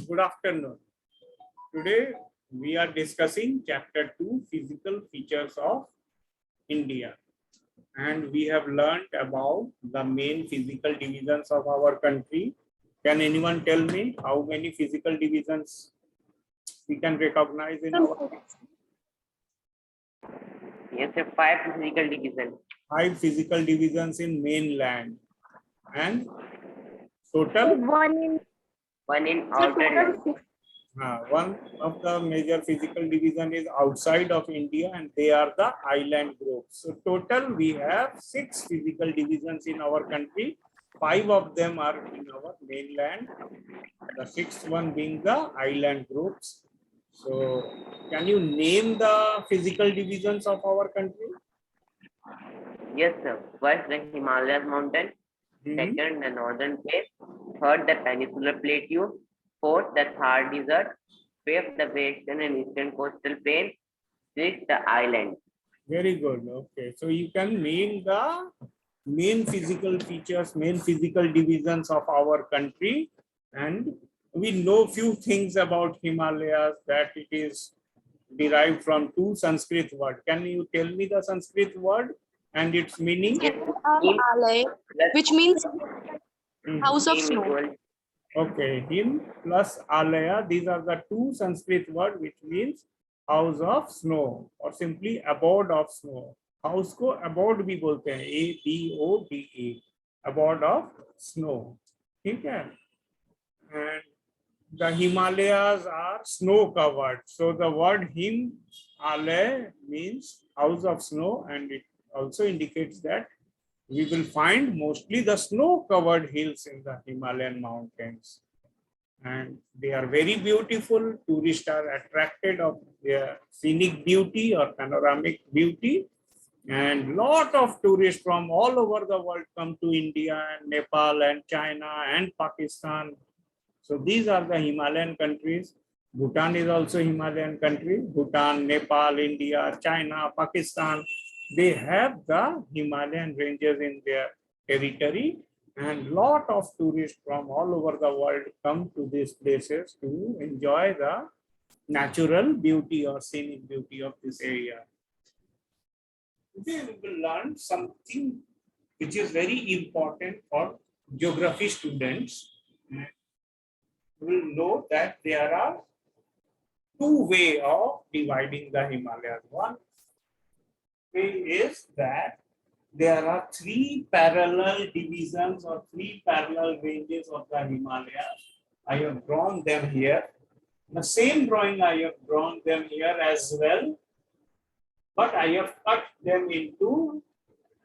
Good afternoon. Today we are discussing chapter 2, physical features of India, and we have learned about the main physical divisions of our country. Can anyone tell me how many physical divisions we can recognize in our country? Yes, sir, 5 physical divisions. 5 physical divisions in mainland and total One in outer land. one of the major physical division is outside of India, and they are the island groups. So total we have 6 physical divisions in our country. 5 of them are in our mainland, the 6th one being the island groups. So can you name the physical divisions of our country? Yes, sir. First, the Himalayas mountain. Second, the northern plate. Third, the peninsular plateau. Fourth, the Thar desert. Fifth, the western and eastern coastal plain. Sixth, the island. Very good. Okay, so you can name the main physical features, main physical divisions of our country, and we know few things about Himalayas, that it is derived from 2 Sanskrit words. Can you tell me the Sanskrit word and its meaning? Yes, Alay, which means house of Him snow. equals Okay, him plus alaya, these are the 2 Sanskrit words which means house of snow or simply abode of snow. House को abode भी बोलते हैं, ABODE, abode of snow. ठीक है? And the Himalayas are snow covered. So the word Himalaya means house of snow, and it also indicates that we will find mostly the snow covered hills in the Himalayan mountains. And they are very beautiful. Tourists are attracted of their scenic beauty or panoramic beauty. And lot of tourists from all over the world come to India and Nepal and China and Pakistan. So these are the Himalayan countries. Bhutan is also Himalayan country. Bhutan, Nepal, India, China, Pakistan. They have the Himalayan ranges in their territory, and lot of tourists from all over the world come to these places to enjoy the natural beauty or scenic beauty of this area. Today we will learn something which is very important for geography students. We will know that there are 2 ways of dividing the Himalayas. One way is that there are 3 parallel divisions or 3 parallel ranges of the Himalayas. I have drawn them here. The same drawing I have drawn them here as well, but I have cut them into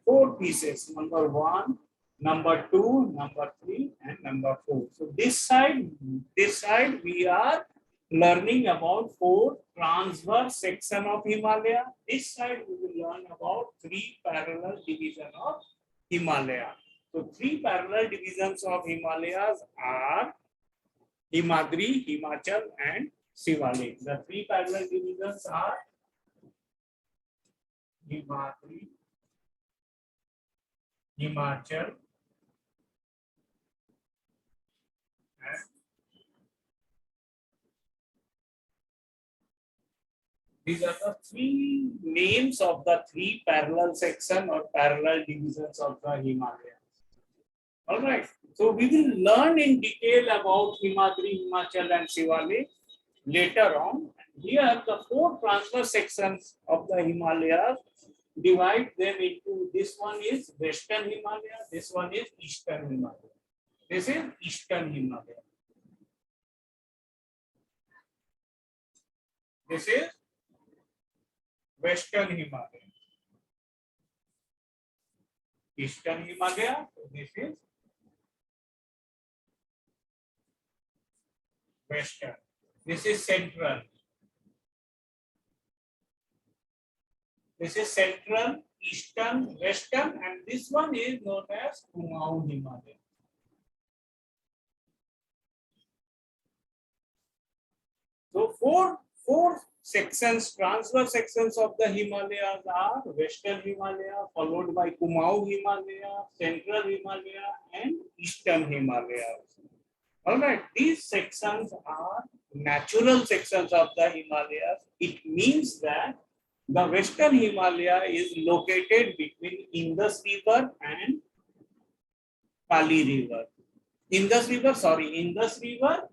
4 pieces. Number 1, number 2, number 3, and number 4. So this side we are learning about 4 transverse section of Himalaya. This side we will learn about 3 parallel division of Himalaya. So 3 parallel divisions of Himalayas are Himadri, Himachal, and Shivalik. The 3 parallel divisions are Himadri, Himachal, and these are the 3 names of the 3 parallel section or parallel divisions of the Himalayas. All right. So we will learn in detail about Himadri, Himachal, and Shivalik later on. Here, the 4 transverse sections of the Himalayas, divide them into, this one is Western Himalaya, this one is Eastern Himalaya. This is Eastern Himalaya. This is Western Himalaya. Eastern Himalaya, so this is Western. This is Central. This is Central, Eastern, Western, and this one is known as Kumaon Himalaya. So four sections, transverse sections of the Himalayas are Western Himalaya, followed by Kumaon Himalaya, Central Himalaya, and Eastern Himalaya. All right, these sections are natural sections of the Himalayas. It means that the Western Himalaya is located between Indus River and Kali River. Indus River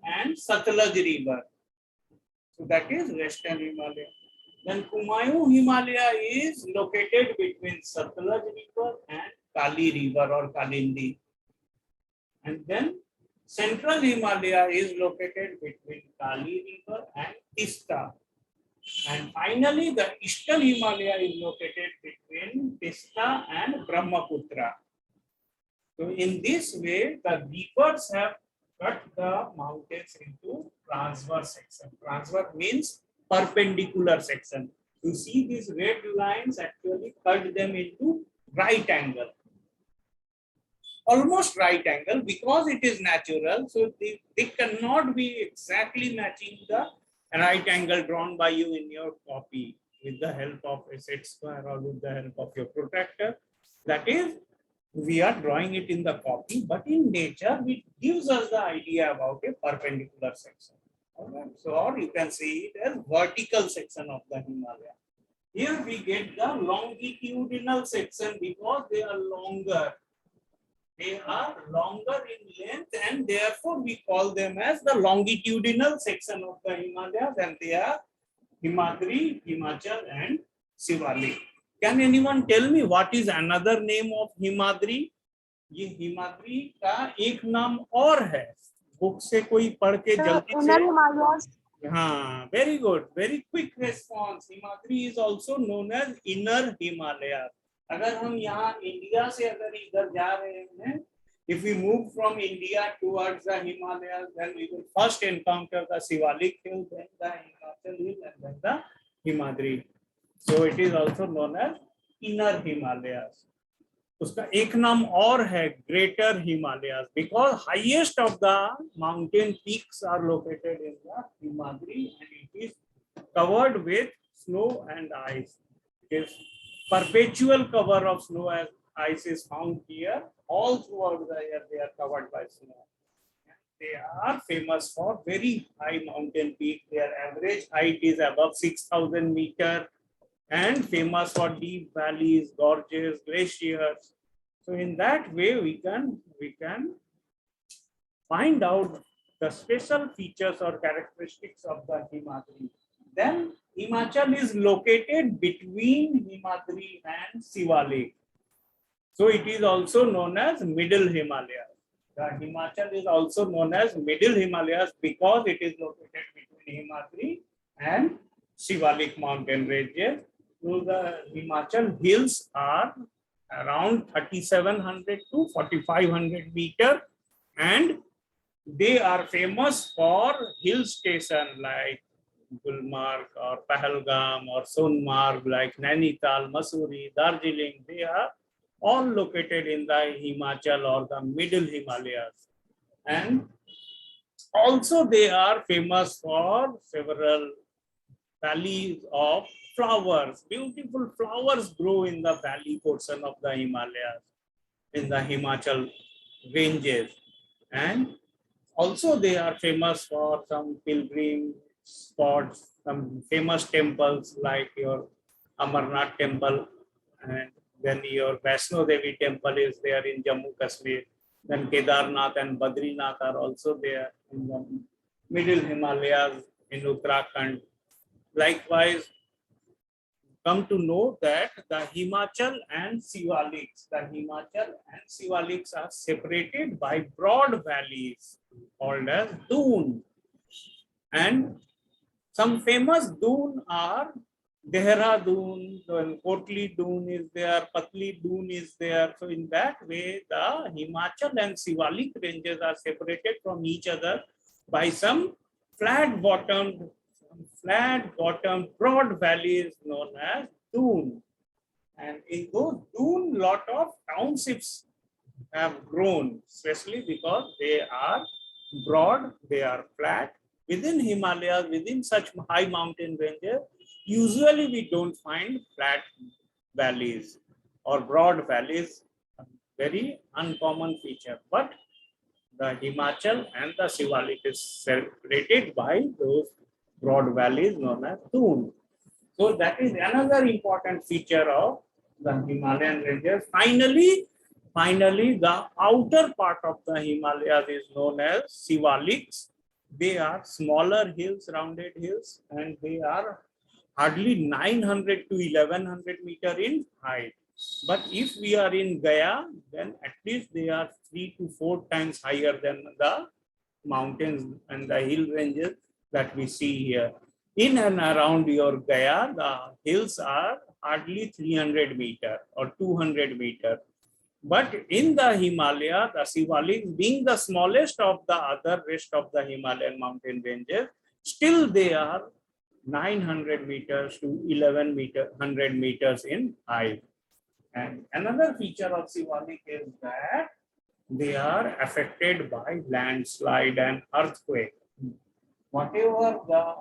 and Satluj River. So that is Western Himalaya. Then Kumaon Himalaya is located between Satluj River and Kali River or Kalindi. And then Central Himalaya is located between Kali River and Tista. And finally, the Eastern Himalaya is located between Tista and Brahmaputra. So in this way, the rivers have cut the mountains into transverse section. Transverse means perpendicular section. You see these red lines actually cut them into right angle. Almost right angle because it is natural. So they cannot be exactly matching the right angle drawn by you in your copy with the help of a set square or with the help of your protractor. That is, we are drawing it in the copy, but in nature, it gives us the idea about a perpendicular section. Alright. So, or you can see it as vertical section of the Himalaya. Here we get the longitudinal section because they are longer. They are longer in length and therefore we call them as the longitudinal section of the Himalayas, and they are Himadri, Himachal and Shivalik. Can anyone tell me what is another name of Himadri? ये हिमाद्री का एक नाम और है, book से कोई पढ़ के जल्दी से. हाँ, very good, very quick response. Himadri is also known as Inner Himalayas. अगर हम यहाँ इंडिया से अगर इधर जा रहे हैं, if we move from India towards the Himalayas, then we will first encounter the Shivalik hill, then the Himachal hill, and then the Himadri. So it is also known as Inner Himalayas. उसका एक नाम और है Greater Himalayas because highest of the mountain peaks are located in the Himadri and it is covered with snow and ice. It is perpetual cover of snow and ice is found here. All throughout the year they are covered by snow. They are famous for very high mountain peak. Their average height is above 6,000 meters and famous for deep valleys, gorges, glaciers. So in that way we can find out the special features or characteristics of the Himadri. Then Himachal is located between Himadri and Shivalik. So it is also known as Middle Himalayas. The Himachal is also known as Middle Himalayas because it is located between Himadri and Shivalik mountain ranges. So the Himachal hills are around 3,700 to 4,500 meters and they are famous for hill station like Gulmarg or Pahalgam or Sonmarg, like Nainital, Mussoorie, Darjeeling. They are all located in the Himachal or the Middle Himalayas. And also they are famous for several valleys of flowers. Beautiful flowers grow in the valley portion of the Himalayas, in the Himachal ranges. And also they are famous for some pilgrim spots, some famous temples like your Amarnath temple, and then your Vaishno Devi temple is there in Jammu Kashmir. Then Kedarnath and Badrinath are also there in the Middle Himalayas in Uttarakhand. Likewise, come to know that the Himachal and Shivaliks are separated by broad valleys called as dune. And some famous dune are Dehra Dune, Kotli Dune is there, Patli Dune is there. So in that way, the Himachal and Shivalik ranges are separated from each other by some flat-bottomed, broad valleys known as dune. And in those dune, lot of townships have grown, especially because they are broad, they are flat. Within Himalayas, within such high mountain ranges, usually we don't find flat valleys or broad valleys, very uncommon feature. But The Himachal and the Shivalik is separated by those broad valleys known as Dun. So that is another important feature of the Himalayan ranges. Finally, the outer part of the Himalayas is known as Shivaliks. They are smaller hills, rounded hills, and they are hardly 900 to 1100 meter in height. But if we are in Gaya, then at least they are 3 to 4 times higher than the mountains and the hill ranges that we see here. In and around your Gaya, the hills are hardly 300 meter or 200 meter. But in the Himalaya, the Shivalik, being the smallest of the other rest of the Himalayan mountain ranges, still they are 900 meters to 1100 meters in height. And another feature of Shivalik is that they are affected by landslide and earthquake. Whatever the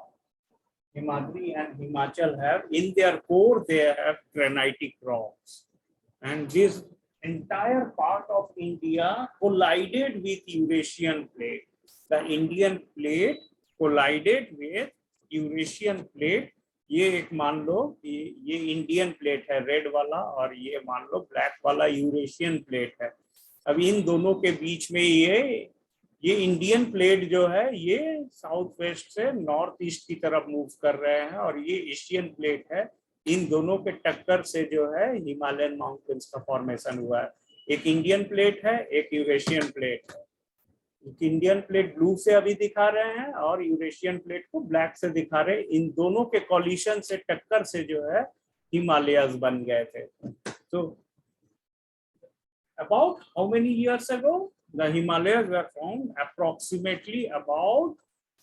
Himadri and Himachal have, in their core they have granitic rocks. And this entire part of India collided with Eurasian plate. The Indian plate collided with Eurasian plate. ये एक मान लो ये Indian plate है red वाला, और ये मान लो black वाला यूरेशियन प्लेट है. अब इन दोनों के बीच में ये इंडियन प्लेट जो है ये साउथ वेस्ट से नॉर्थ ईस्ट की तरफ मूव कर रहे हैं, और ये एशियन प्लेट है. इन दोनों के टक्कर से जो है हिमालयन माउंटेन्स का फॉर्मेशन हुआ है. एक इंडियन प्लेट है, एक यूरेशियन प्लेट है. इंडियन प्लेट ब्लू से अभी दिखा रहे हैं और यूरेशियन प्लेट को ब्लैक से दिखा रहे हैं. इन दोनों के कॉलिशन से, टक्कर से जो है हिमालयस बन गए थे. तो about how many years ago the Himalayas were found? Approximately about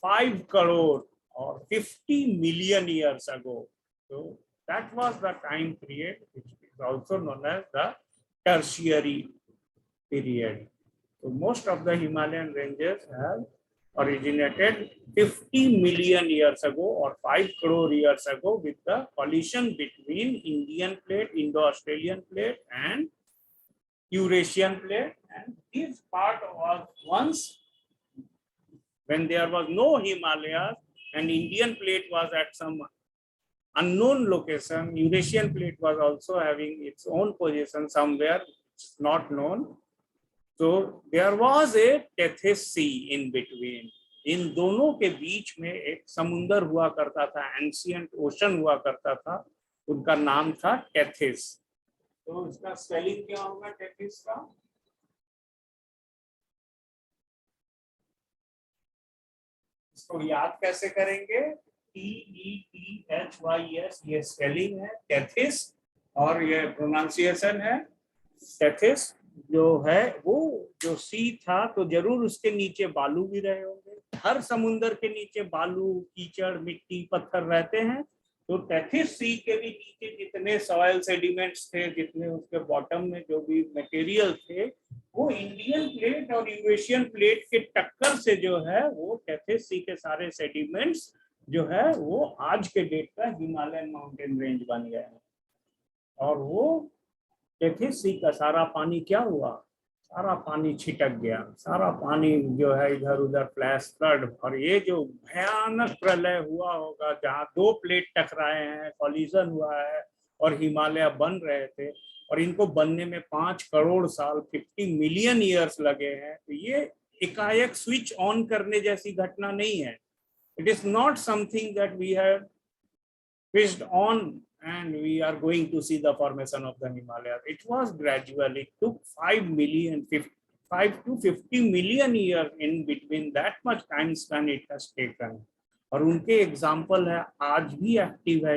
5 crore or 50 million years ago. So that was the time period which is also known as the tertiary period. So most of the Himalayan ranges have originated 50 million years ago or 5 crore years ago with the collision between Indian plate, Indo-Australian plate and Eurasian plate. And this part was once when there was no Himalayas and Indian plate was at some unknown location. Eurasian plate was also having its own position somewhere, it's not known. So there was a Tethys Sea in between. इन दोनों के बीच में एक समुंदर हुआ करता था, ancient ocean हुआ करता था, उनका नाम था टेथिस. तो इसका स्पेलिंग क्या होगा टेथिस का? इसको याद कैसे करेंगे? TETHYS ये स्पेलिंग है टेथिस, और ये प्रोनाउंसिएशन है टेथिस. जो है वो जो सी था तो जरूर उसके नीचे बालू भी रहे होंगे. हर समुंदर के नीचे बालू, कीचड़, मिट्टी, पत्थर रहते हैं. तो टेथिस सी के भी नीचे जितने सॉइल सेडिमेंट्स थे, जितने उसके बॉटम में जो भी मटेरियल थे, वो इंडियन प्लेट और यूरेशियन प्लेट के टक्कर से जो है वो टेथिस सी के सारे सेडिमेंट्स जो है वो आज के डेट का हिमालयन माउंटेन रेंज बन गया है. और वो टेथिस सी का सारा पानी क्या हुआ? सारा पानी छिटक गया, सारा पानी जो है इधर उधर फ्लैश फ्लड. और ये जो भयानक प्रलय हुआ होगा जहाँ दो प्लेट टकराए हैं, कॉलिजन हुआ है और हिमालय बन रहे थे, और इनको बनने में 5 करोड़ साल 50 मिलियन ईयर्स लगे हैं. तो ये एकाएक स्विच ऑन करने जैसी घटना नहीं है. It is not something that we have switched on and we are going to see the formation of the Himalayas. It was gradual. It took 5 to 50 million years in between. That much time span it has taken. और उनके example है आज भी active है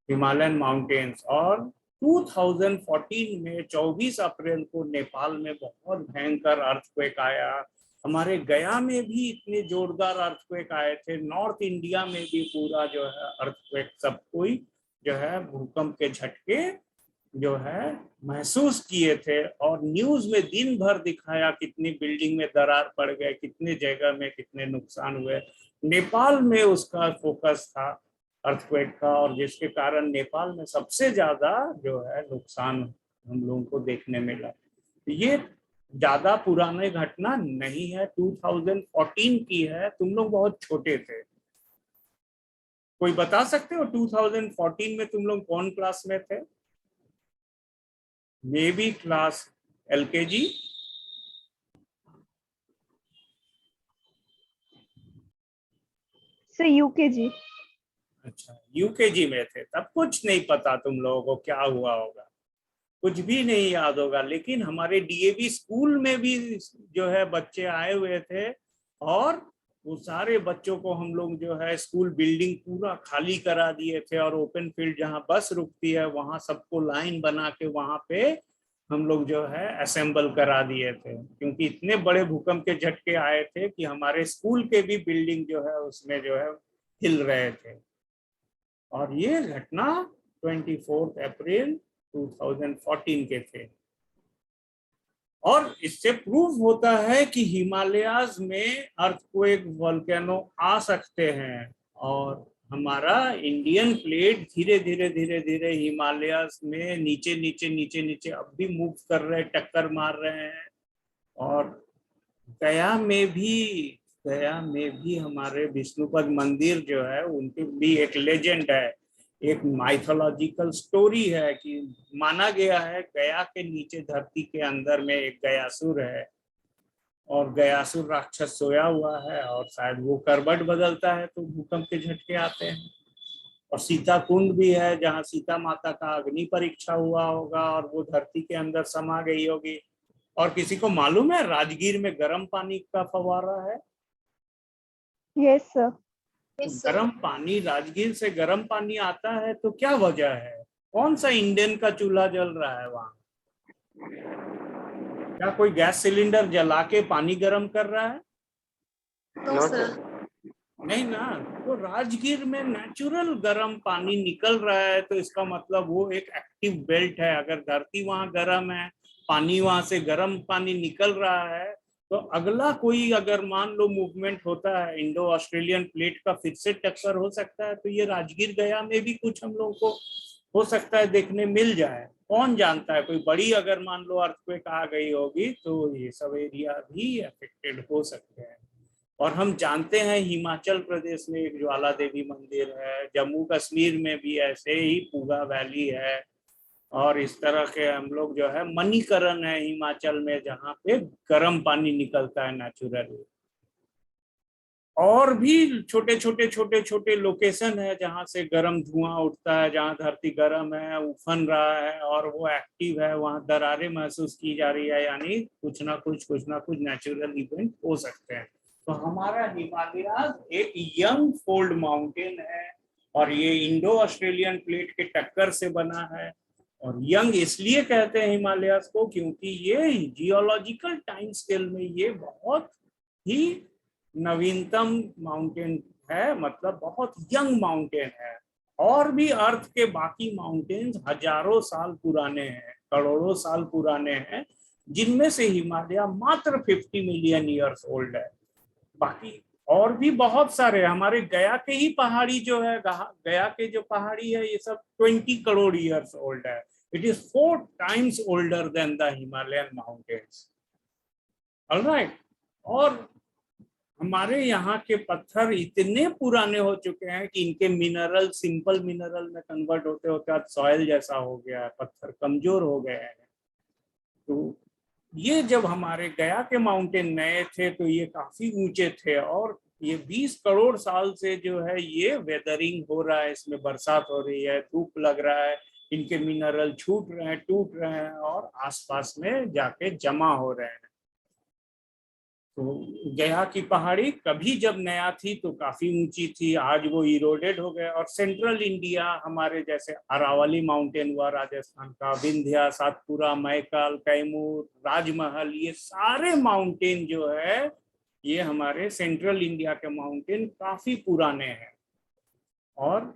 Himalayan mountains. और 2014 में 24 अप्रैल को नेपाल में बहुत भयंकर अर्थक्वेक आया. हमारे गया में भी इतने जोरदार अर्थक्वेक आए थे. नॉर्थ इंडिया में भी पूरा जो है अर्थक्वेक, सब कोई जो है भूकंप के झटके जो है महसूस किए थे. और न्यूज में दिन भर दिखाया कितनी बिल्डिंग में दरार पड़ गए, कितने जगह में कितने नुकसान हुए. नेपाल में उसका फोकस था अर्थक्वेक का, और जिसके कारण नेपाल में सबसे ज्यादा जो है नुकसान हम लोगों को देखने मिला. ये ज्यादा पुराने घटना नहीं है, 2014 की है, तुम लोग बहुत छोटे थे। कोई बता सकते हो 2014 में तुम लोग कौन क्लास में थे? May be class LKG। Sir UKG। अच्छा, UKG में थे, तब कुछ नहीं पता तुम लोगों को क्या हुआ होगा, कुछ भी नहीं याद होगा। लेकिन हमारे DAV स्कूल में भी जो है बच्चे आए हुए थे, और वो सारे बच्चों को हम लोग जो है स्कूल बिल्डिंग पूरा खाली करा दिए थे, और ओपन फील्ड जहाँ बस रुकती है वहां सबको लाइन बना के वहां पे हम लोग जो है असेंबल करा दिए थे, क्योंकि इतने बड़े भूकंप के झटके आए थे कि हमारे स्कूल के भी बिल्डिंग जो है उसमें जो है हिल रहे थे। और ये घटना 24 अप्रैल 2014 के थे। और इससे प्रूव होता है कि हिमालयाज में अर्थक्वेक, वोल्केनो आ सकते हैं, और हमारा इंडियन प्लेट धीरे धीरे धीरे धीरे हिमालयाज में नीचे नीचे नीचे नीचे अब भी मूव कर रहे, टक्कर मार रहे हैं। और गया में भी हमारे विष्णुपद मंदिर जो है उनकी भी एक लेजेंड है, एक माइथोलॉजिकल स्टोरी है कि माना गया है गया के नीचे धरती के अंदर में एक गयासुर है, और गयासुर राक्षस सोया हुआ है, और शायद वो करवट बदलता है तो भूकंप के झटके आते हैं। और सीता कुंड भी है जहाँ सीता माता का अग्नि परीक्षा हुआ होगा और वो धरती के अंदर समा गई होगी। और किसी को मालूम है राजगीर में गर्म पानी का फव्वारा है? Yes sir. गर्म पानी, राजगीर से गर्म पानी आता है, तो क्या वजह है? कौन सा इंडियन का चूल्हा जल रहा है वहां? क्या कोई गैस सिलेंडर जला के पानी गर्म कर रहा है? No, sir. नहीं ना। तो राजगीर में नेचुरल गर्म पानी निकल रहा है, तो इसका मतलब वो एक एक्टिव बेल्ट है। अगर धरती वहां गर्म है, पानी वहां से गर्म पानी निकल रहा है, तो अगला कोई अगर मान लो मूवमेंट होता है इंडो ऑस्ट्रेलियन प्लेट का, फिर से टक्कर हो सकता है। तो ये राजगीर गया में भी कुछ हम लोग को हो सकता है देखने मिल जाए, कौन जानता है। कोई बड़ी अगर मान लो अर्थक्वेक आ गई होगी तो ये सब एरिया भी अफेक्टेड हो सकते हैं। और हम जानते हैं हिमाचल प्रदेश में एक ज्वाला देवी मंदिर है, जम्मू कश्मीर में भी ऐसे ही पूगा वैली है, और इस तरह के हम लोग जो है मणिकरण है हिमाचल में जहाँ पे गर्म पानी निकलता है नेचुरली। और भी छोटे छोटे छोटे छोटे लोकेशन है जहाँ से गर्म धुआं उठता है, जहाँ धरती गर्म है, उफन रहा है और वो एक्टिव है, वहाँ दरारें महसूस की जा रही है, यानी कुछ ना कुछ नेचुरल इवेंट हो सकते हैं। तो हमारा हिमालयाज एक यंग फोल्ड माउंटेन है, और ये इंडो ऑस्ट्रेलियन प्लेट के टक्कर से बना है। और यंग इसलिए कहते हैं हिमालयाज को क्योंकि ये जियोलॉजिकल टाइम स्केल में ये बहुत ही नवीनतम माउंटेन है, मतलब बहुत यंग माउंटेन है। और भी अर्थ के बाकी माउंटेन्स हजारों साल पुराने हैं, करोड़ों साल पुराने हैं, जिनमें से हिमालय मात्र 50 मिलियन ईयर्स ओल्ड है। बाकी और भी बहुत सारे हमारे गया के ही पहाड़ी जो है, गया के जो पहाड़ी है ये सब 20 करोड़ ईयर्स ओल्ड है। It is 4 times older than the Himalayan mountains. Alright. और हमारे यहाँ के पत्थर इतने पुराने हो चुके हैं कि इनके मिनरल सिंपल मिनरल में कन्वर्ट होते होते आज सॉइल जैसा हो गया है, पत्थर कमजोर हो गए हैं। तो ये जब हमारे गया के माउंटेन नए थे तो ये काफी ऊंचे थे, और ये 20 करोड़ साल से जो है ये वेदरिंग हो रहा है, इसमें बरसात हो रही है, धूप लग रहा है, इनके मिनरल छूट रहे हैं, टूट रहे हैं और आसपास में जाके जमा हो रहे हैं। तो गया की पहाड़ी कभी जब नया थी तो काफी ऊंची थी, आज वो इरोडेड हो गए। और सेंट्रल इंडिया हमारे जैसे अरावली माउंटेन हुआ राजस्थान का, विंध्या, सातपुरा, मैकल, कैमूर, राजमहल, ये सारे माउंटेन जो है ये हमारे सेंट्रल इंडिया के माउंटेन काफी पुराने हैं। और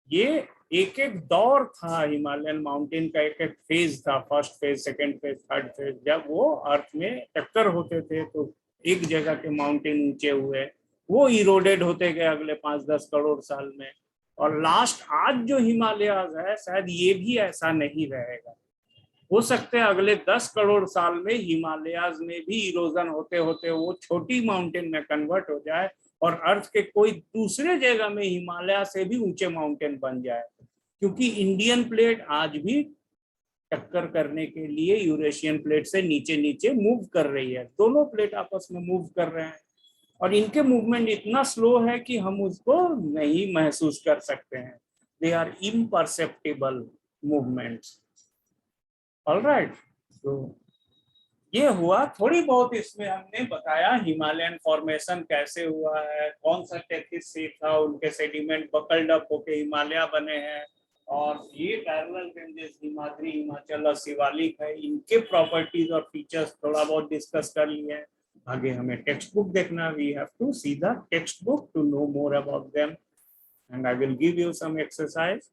ये एक एक दौर था हिमालयन माउंटेन का, एक एक फेज था, first phase, second phase, third phase. जब वो अर्थ में टक्कर होते थे तो एक जगह के माउंटेन ऊंचे हुए, वो इरोडेड होते गए अगले 5-10 करोड़ साल में, और लास्ट आज जो हिमालयाज है शायद ये भी ऐसा नहीं रहेगा। हो सकते हैं अगले 10 करोड़ साल में हिमालयाज में भी इरोजन होते होते वो छोटी माउंटेन में कन्वर्ट हो जाए और अर्थ के कोई दूसरे जगह में हिमालय से भी ऊंचे माउंटेन बन जाए, क्योंकि इंडियन प्लेट आज भी टक्कर करने के लिए यूरेशियन प्लेट से नीचे नीचे मूव कर रही है। दोनों प्लेट आपस में मूव कर रहे हैं और इनके मूवमेंट इतना स्लो है कि हम उसको नहीं महसूस कर सकते हैं। They are imperceptible movements. Alright, तो ये हुआ थोड़ी बहुत, इसमें हमने बताया हिमालयन फॉर्मेशन कैसे हुआ है, कौन सा टेथिस सीट था, उनके सेडिमेंट बकल्ड अप होके हिमालय बने हैं, और ये पैरेलल रेंजेस हिमाद्री, हिमाचल और शिवालिक है, इनके प्रॉपर्टीज और फीचर्स थोड़ा बहुत डिस्कस कर लिए हैं। आगे हमें टेक्स्ट बुक देखना, we have to see the textbook to know more about them, and I will give you some exercise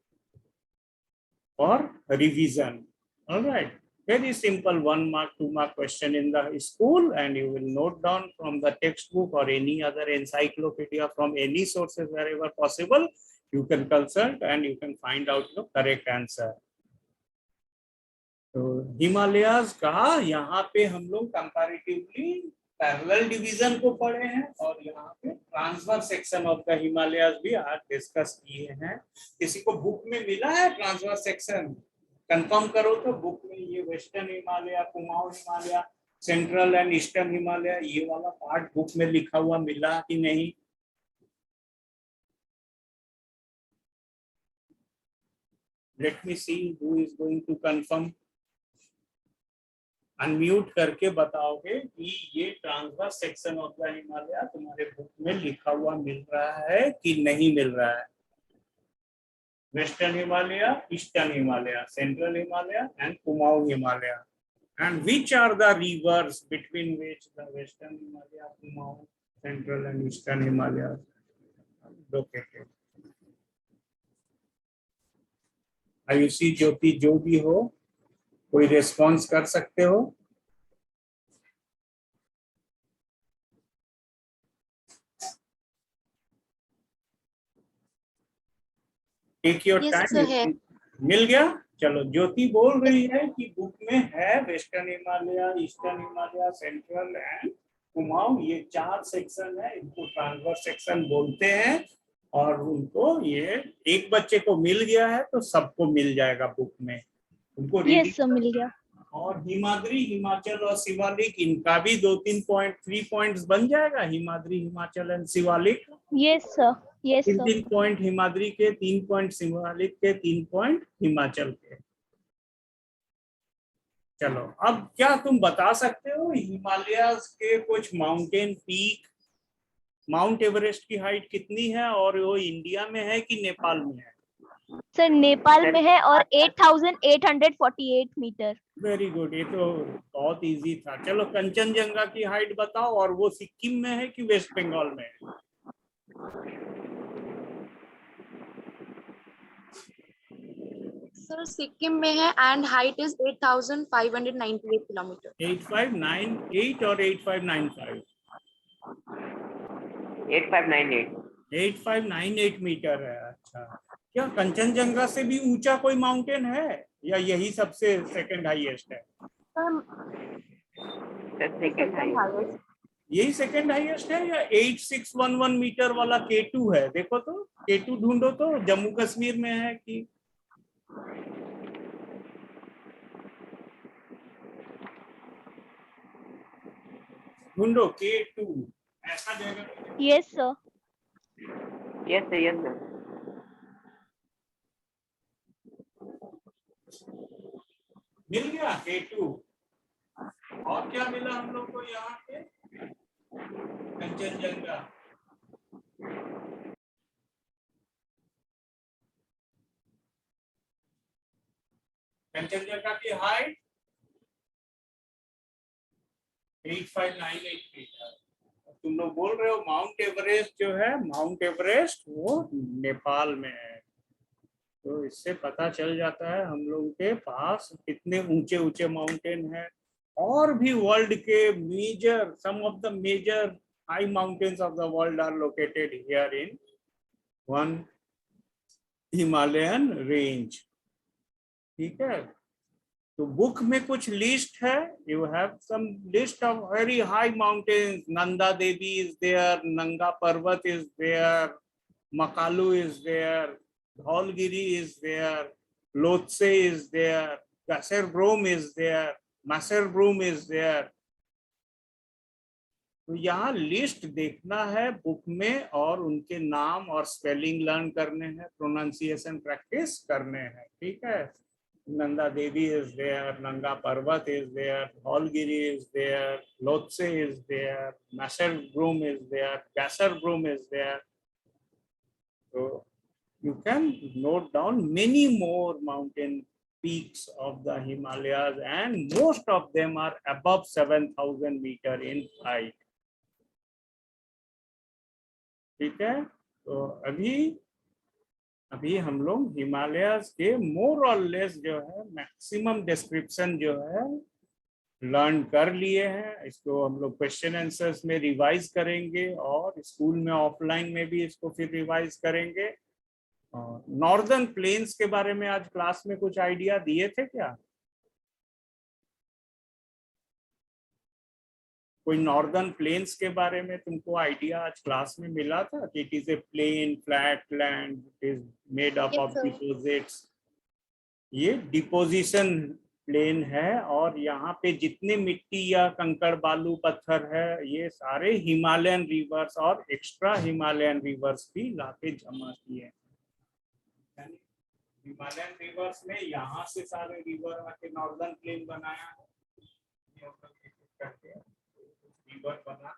for revision. Alright, very simple 1 mark 2 mark question in the school, and you will note down from the textbook or any other encyclopedia from any sources wherever possible. You can consult and you can find out the correct answer. तो हिमालयाज का यहाँ पे हम लोग comparatively parallel division को पढ़े हैं और यहाँ पे transverse section of the Himalayas भी आज डिस्कस किए हैं। किसी को बुक में मिला है ट्रांसवर्स सेक्शन? कंफर्म करो तो बुक में ये western Himalaya, Kumaon Himalaya, central and eastern Himalaya, ये वाला पार्ट बुक में लिखा हुआ मिला कि नहीं? Let me see who is going to confirm. Unmute करके बताओगे कि ये transverse section of the Himalaya तुम्हारे बुक में लिखा हुआ मिल रहा है कि नहीं मिल रहा है? Western Himalaya, Eastern Himalaya, Central Himalaya, and Kumaon Himalaya. And which are the rivers between which the Western Himalaya, Kumaon, Central and Eastern Himalaya located? Ayushi, ज्योति, जो भी हो, कोई रेस्पॉन्स कर सकते हो? Take your time. मिल गया? चलो, ज्योति बोल रही है कि बुक में है western Himalaya, eastern Himalaya, central and Kumaon, ये 4 सेक्शन है, इनको ट्रांसवर्स सेक्शन बोलते हैं। और उनको ये एक बच्चे को मिल गया है तो सबको मिल जाएगा बुक में, उनको यस सर, मिल गया। और हिमाद्री, हिमाचल और शिवालिक, इनका भी 2-3 पॉइंट 3 पॉइंट्स बन जाएगा। Himadri, Himachal and Shivalik, yes sir, yes sir. 3 point Himadri के, 3 पॉइंट शिवालिक के, 3 पॉइंट हिमाचल के। चलो, अब क्या तुम बता सकते हो हिमालयाज के कुछ माउंटेन पीक? माउंट एवरेस्ट की हाइट कितनी है और वो इंडिया में है कि नेपाल में है? सर नेपाल में है और 8848 मीटर। वेरी गुड, ये तो बहुत इजी था। चलो, कंचनजंगा की हाइट बताओ, और वो सिक्किम में है कि वेस्ट बंगाल में है? सर सिक्किम में है एंड हाइट इज 8598 किलोमीटर। 8598 और 8595? 8598। 8598 मीटर है। अच्छा, क्या कंचनजंगा से भी ऊंचा कोई माउंटेन है या यही सबसे सेकंड हाईएस्ट है? Second highest. यही सेकंड हाईएस्ट है या 8611 मीटर वाला K2 है? देखो तो, K2 ढूंढो तो, जम्मू कश्मीर में है कि? ढूंढो K2 ऐसा जगह। Yes sir, yes sir, yes sir. मिल गया K2। और क्या मिला हम लोग को यहाँ पे? कंचनजंगा। कंचनजंगा की हाइट 8598 मीटर। तुम लोग बोल रहे हो माउंट एवरेस्ट जो है, माउंट एवरेस्ट वो नेपाल में है। तो इससे पता चल जाता है हम लोगों के पास कितने ऊंचे ऊंचे माउंटेन है। और भी वर्ल्ड के major, some of the major high mountains of the world are located here in one Himalayan range. ठीक है, तो बुक में कुछ लिस्ट है, you have some list of very high mountains, Nanda Devi is there, Nanga Parbat is there, Makalu is there, Dhaulagiri is there, Lhotse is there, Gasherbrum is there, Masherbrum is there. तो यहाँ list देखना है बुक में और उनके नाम और स्पेलिंग लर्न करने हैं, प्रोनाउंसिएशन प्रैक्टिस करने हैं, ठीक है। Nanda Devi is there, Nanga Parvat is there, Dholgiri is there, Lhotse is there, Masherbrum is there, Gasherbrum is there. So you can note down many more mountain peaks of the Himalayas, and most of them are above 7,000 meters in height. ठीक है, तो अभी हम लोग हिमालयाज के मोर और less जो है मैक्सिमम डिस्क्रिप्शन जो है लर्न कर लिए हैं। इसको हम लोग क्वेश्चन आंसर्स में रिवाइज करेंगे और स्कूल में ऑफलाइन में भी इसको फिर रिवाइज करेंगे। और नॉर्दर्न प्लेन्स के बारे में आज क्लास में कुछ आइडिया दिए थे क्या? कोई नॉर्दर्न प्लेन्स के बारे में तुमको आइडिया आज क्लास में मिला था कि it is a plain flat land, it is made up of deposits. ये डिपोजिशन प्लेन है और यहाँ पे जितने मिट्टी या कंकड़ बालू पत्थर है ये सारे हिमालयन रिवर्स और एक्स्ट्रा हिमालयन रिवर्स भी लाके जमा किए। हिमालयन रिवर्स में यहाँ से सारे रिवर आके नॉर्दर्न प्लेन बनाया है करके रिवर बना।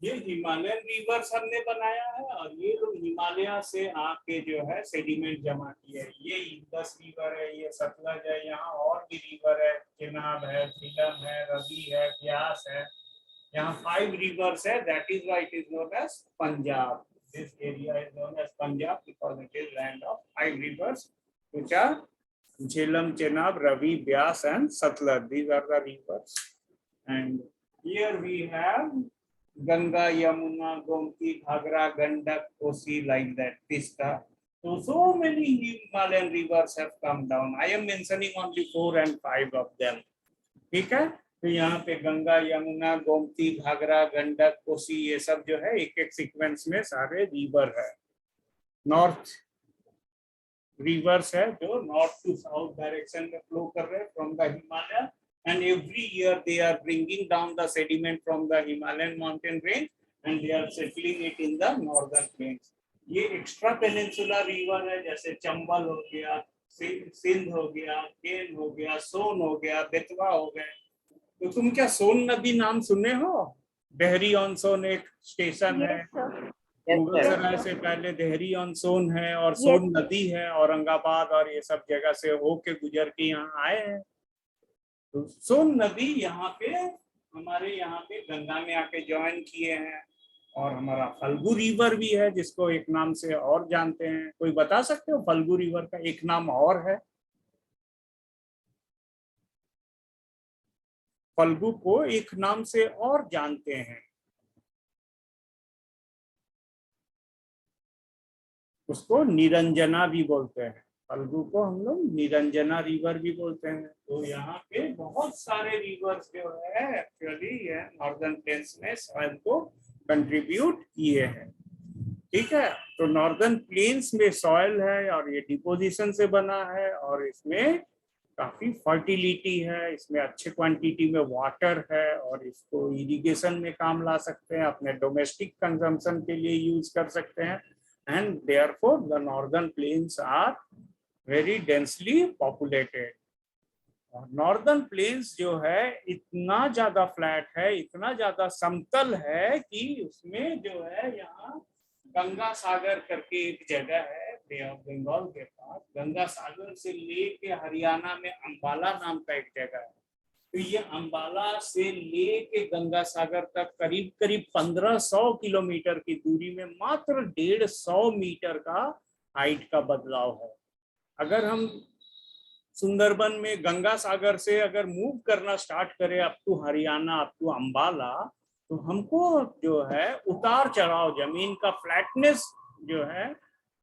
ये हिमालयन रिवर्स हमने बनाया है और ये लोग हिमालय से आके जो है सेडिमेंट जमा किए। ये इंडस रिवर है, ये सतलज है, यहाँ और भी रिवर है, चेनाब है, झेलम है, रवि है, ब्यास है। यहाँ 5 rivers है, that is why it is known as Punjab. This area is known as Punjab because it is land of 5 rivers, which are Jhelum, Chenab, Ravi, Byas, and Satluj. These are the rivers. And here we have Ganga, Yamuna, Gomti, Ghagra, Gandak, Kosi, like that. Tista. So many Himalayan rivers have come down. I am mentioning only 4 and 5 of them. ठीक है, तो यहाँ पे गंगा, यमुना, गोमती, घाघरा, गंडक, कोसी, ये सब जो है एक एक सीक्वेंस में सारे रिवर है। नॉर्थ रिवर्स है जो नॉर्थ टू साउथ डायरेक्शन में फ्लो कर रहे हैं from the Himalaya, and every year they are bringing down the sediment from the Himalayan mountain range and they are settling it in the northern plains. ये extra peninsular river है, जैसे चंबल हो गया, सिंध हो गया, केन हो गया, सोन हो गया, बेतवा हो गए। तो तुम क्या सोन नदी नाम सुने हो? देहरी ऑन सोन एक स्टेशन है, मुगलसराय से पहले देहरी ऑन सोन है और सोन नदी है, औरंगाबाद और ये सब जगह से होके गुजर के यहाँ आए हैं। तो सोन नदी यहाँ पे हमारे यहाँ पे गंगा में आके ज्वाइन किए हैं। और हमारा फल्गु रिवर भी है जिसको एक नाम से और जानते हैं। कोई बता सकते हो फल्गु रिवर का एक नाम और है? फल्गु को एक नाम से और जानते हैं, उसको निरंजना भी बोलते हैं। फल्गु को हम लोग निरंजना रिवर भी बोलते हैं। तो यहाँ पे बहुत सारे रिवर्स जो है एक्चुअली ये नॉर्दर्न प्लेन्स में सॉइल को कंट्रीब्यूट किए हैं। ठीक है, तो नॉर्दर्न प्लेन्स में सॉइल है और ये डिपोजिशन से बना है और इसमें काफी फर्टिलिटी है, इसमें अच्छे क्वांटिटी में वाटर है और इसको इरिगेशन में काम ला सकते हैं, अपने डोमेस्टिक कंजम्पशन के लिए यूज कर सकते हैं। And therefore the northern plains are very densely populated. और नॉर्दर्न प्लेन्स जो है इतना ज्यादा फ्लैट है, इतना ज्यादा समतल है कि उसमें जो है यहाँ गंगा सागर करके एक जगह है बे ऑफ बंगाल के पास, गंगा सागर से लेके हरियाणा में अंबाला नाम का एक जगह है। तो ये अंबाला से लेके गंगा सागर तक करीब करीब 1500 किलोमीटर की दूरी में मात्र 150 मीटर का हाइट का बदलाव है। अगर हम सुंदरबन में गंगा सागर से अगर मूव करना स्टार्ट करे up to Haryana, up to Ambala, तो हमको जो है उतार चढ़ाव, जमीन का फ्लैटनेस जो है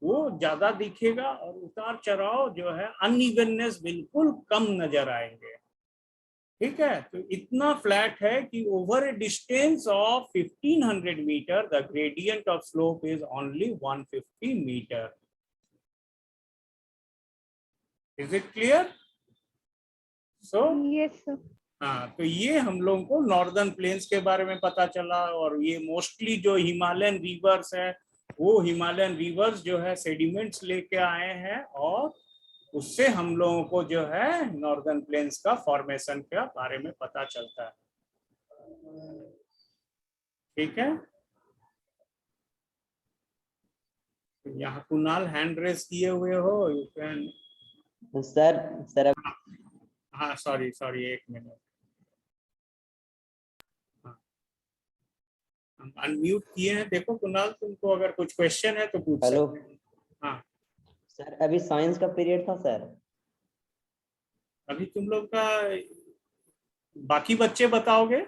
वो ज्यादा दिखेगा और उतार चढ़ाव जो है अनइवननेस बिल्कुल कम नजर आएंगे। ठीक है, तो इतना फ्लैट है कि over a distance of 1500 metre the gradient of slope is only 150 metre. Is it clear? So yes sir. हाँ, तो ये हम लोगों को नॉर्दर्न प्लेन्स के बारे में पता चला। और ये मोस्टली जो हिमालयन रिवर्स है, वो हिमालयन रिवर्स जो है सेडिमेंट्स लेके आए हैं और उससे हम लोगों को जो है नॉर्दर्न प्लेन्स का फॉर्मेशन के बारे में पता चलता है। ठीक है, यहाँ कुणाल हैंड रेस किए हुए हो, यू कैन। सर हाँ सॉरी एक मिनट, हम अनम्यूट किए हैं। देखो कुणाल, तुमको अगर कुछ क्वेश्चन है तो पूछ हेलो सकते हैं। हाँ, सर, अभी साइंस का पीरियड था सर। अभी तुम लोग का बाकी बच्चे बताओगे?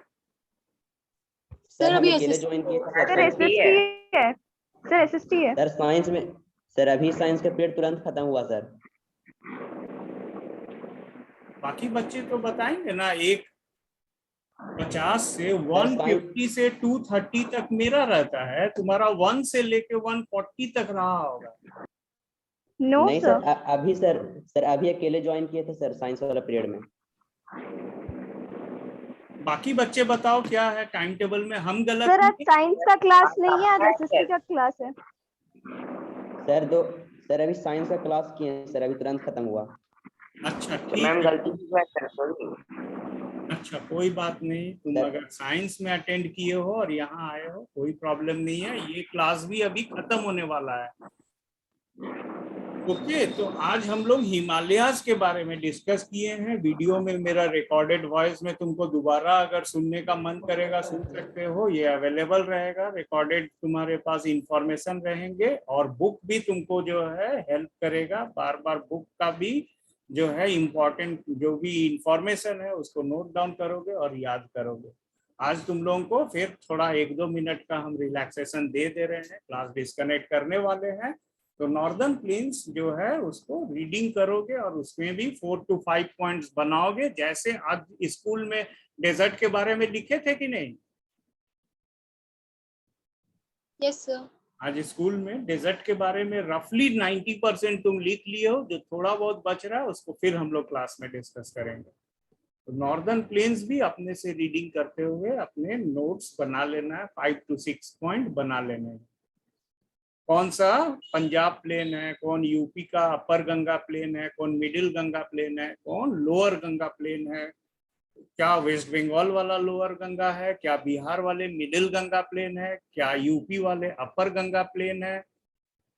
सर हम अभी अकेले SST ज्वाइन किए थे सर सर। एसएसटी है। सर एसएसटी है। सर साइंस में, सर अभी साइंस का पीरियड तुरंत खत्म हुआ सर। बाकी बच्चे तो बताएंगे ना। 150 से 150 से 230 तक मेरा रहता है, तुम्हारा 1 से लेके 140 तक रहा होगा। नो नहीं सर। सर, अभी सर अभी अकेले ज्वाइन किए थे सर साइंस वाला पीरियड में। बाकी बच्चे बताओ क्या है टाइम टेबल में, हम गलत सर आज किए? साइंस का क्लास नहीं है, आज एसएसटी का क्लास है। सर अभी साइंस का क्लास किए हैं सर, अभी तुरंत खत्म हुआ। अच्छा तो ठीक मैम है, गलती की बात कर सॉरी। अच्छा कोई बात नहीं। तुम सर- अगर साइंस में अटेंड किए हो और यहाँ आए हो, कोई प्रॉब्लम नहीं है। ये क्लास भी अभी खत्म होने वाला है। ओके, तो आज हम लोग हिमालयाज के बारे में डिस्कस किए हैं। वीडियो में मेरा रिकॉर्डेड वॉइस में तुमको दोबारा अगर सुनने का मन करेगा सुन सकते हो, ये अवेलेबल रहेगा रिकॉर्डेड, तुम्हारे पास इंफॉर्मेशन रहेंगे। और बुक भी तुमको जो है हेल्प करेगा, बार बार बुक का भी जो है इम्पोर्टेंट जो भी इंफॉर्मेशन है उसको नोट डाउन करोगे और याद करोगे। आज तुम लोगों को फिर थोड़ा 1-2 मिनट का हम रिलैक्सेशन दे रहे हैं, क्लास डिस्कनेक्ट करने वाले हैं। तो नॉर्दर्न प्लेन्स जो है उसको रीडिंग करोगे और उसमें भी 4 to 5 पॉइंट्स बनाओगे, जैसे आज स्कूल में डेजर्ट के बारे में लिखे थे कि नहीं? Yes sir. आज स्कूल में डेजर्ट के बारे में रफली 90% तुम लिख लिए हो। जो थोड़ा बहुत बच रहा है उसको फिर हम लोग क्लास में डिस्कस करेंगे। तो नॉर्दर्न प्लेन्स भी अपने से रीडिंग करते हुए अपने नोट्स बना लेना है, 5 to 6 पॉइंट बना लेने हैं। कौन सा पंजाब प्लेन है, कौन यूपी का अपर गंगा प्लेन है, कौन मिडिल गंगा प्लेन है, कौन लोअर गंगा प्लेन है, क्या वेस्ट बंगाल वाला लोअर गंगा है, क्या बिहार वाले मिडिल गंगा प्लेन है, क्या यूपी वाले अपर गंगा प्लेन है,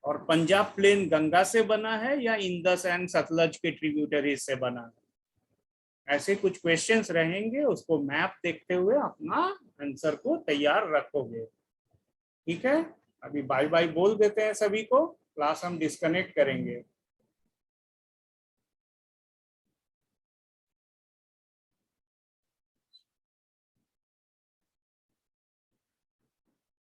और पंजाब प्लेन गंगा से बना है या इंदस एंड सतलज के ट्रिब्यूटरीज से बना है। ऐसे कुछ क्वेश्चंस रहेंगे, उसको मैप देखते हुए अपना आंसर को तैयार रखोगे। ठीक है, अभी बाय बाय बोल देते हैं सभी को, क्लास हम डिस्कनेक्ट करेंगे।